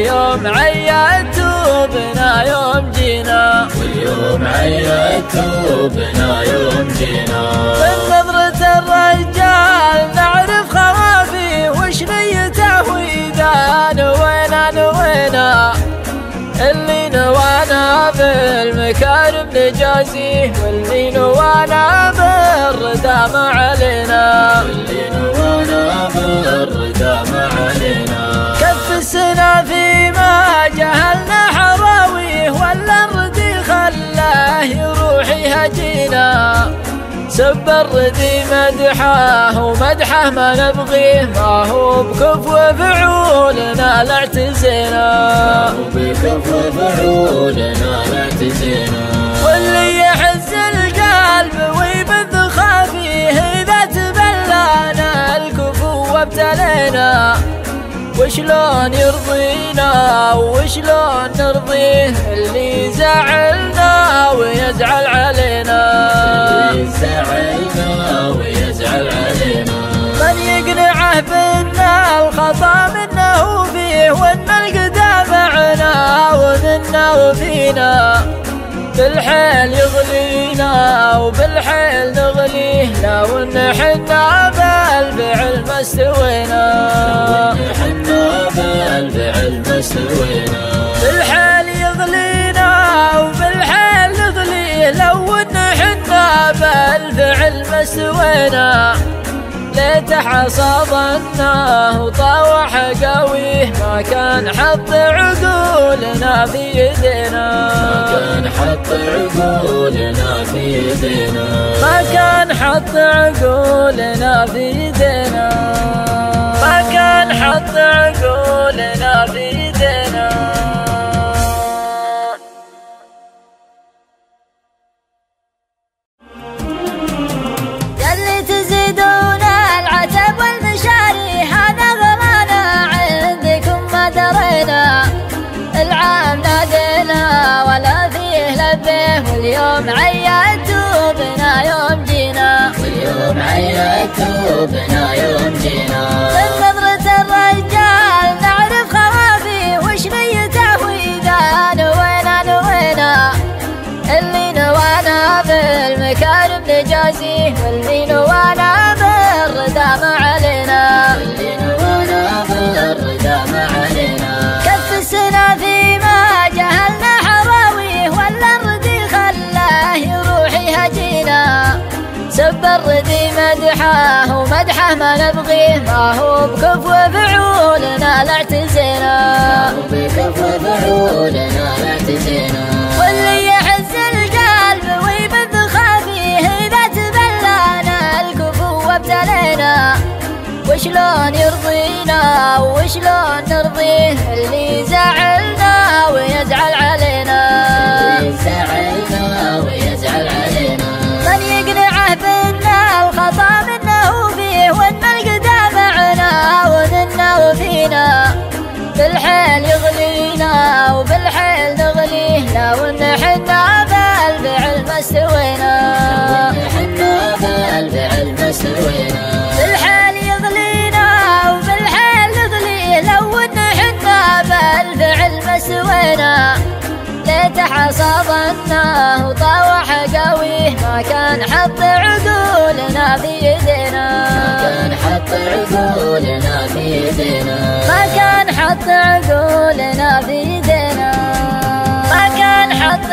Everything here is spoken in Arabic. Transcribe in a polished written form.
واليوم عيدتوا بنا يوم جينا، واليوم عيدتوا بنا يوم جينا. من نظرة الرجال نعرف خوافيه وش نيته وإذا نوينا اللي نوانا بالمكارم نجازيه، واللي نوانا بالردى ما علينا، واللي نوانا بالردى ما علينا. كف السنة فيما جهلنا حراويه، ولا الردي خلاه يروح يهجينا. سب الردي مدحه ومدحه ما نبغيه، ما هو بكفو فعولنا لا اعتزينا، ما هو بكفو فعولنا لا اعتزينا. واللي يحز القلب ويبث خافيه إذا تبلانا الكفو وابتلينا، وشلون يرضينا وشلون نرضيه اللي زعلنا ويزعل علينا، اللي زعلنا ويزعل علينا. من يقنعه بأن الخطا منه فيه، وأن القدام معنا ومنا وفينا، بالحيل يغلينا وبالحيل نغليه، لو ان حنا بالفعل ما استوينا، حنا بالفعل ما استوينا. بالحيل يغلينا وبالحيل نغليه، لو ان حنا بالفعل ما استوينا. ليت حصادناه وطاوح قويه، ما كان حط عقولنا في يدينا، ما كان حط عقولنا في يدينا. ما كان حط عقولنا في يدينا، ما كان حط عقولنا في يدينا. يلي تزيدون العتب والمشاري، هذا غلانا عندكم ما درينا. العام نادينا ولا فيه لبيه، واليوم عيدتوا بنا يوم جينا، واليوم عيدتوا بنا يوم جينا. من نظرة الرجال نعرف خوافيه وش نيته وإذا نوينا اللي نوانا بالمكارم نجازيه، واللي نوانا بالردى ما علينا، اللي نوانا بالردى ما علينا. كف السنة فيما جهلنا حراويه، ولا الردي خلاه يروح يهجينا. سب الردي مدحه ومدحه ما نبغيه، ما هو بكفو فعولنا لا اعتزينا، ما هو بكفو فعولنا لا اعتزينا. واللي يحز القلب ويبث خافيه إذا تبلانا الكفو وابتلينا، وشلون يرضينا وشلون نرضيه اللي زعلنا ويزعل علينا، اللي زعلنا ويزعل علينا. من يقنعه بأن الخطا منه فيه، وأن القدام معنا ومنا وفينا، بالحيل يغلينا وبالحيل نغليه، لو ان حنا بالفعل ما استوينا، حنا بالفعل ما استوينا. بالحيل يغلينا وبالحيل نغليه، لو ان حنا بالفعل ما استوينا. ليت حصادناه وطاوح قويه، ما كان حط عقولنا في يدينا، ما كان حط عقولنا في يدينا. ما كان حط عقولنا في يدينا، ما كان حط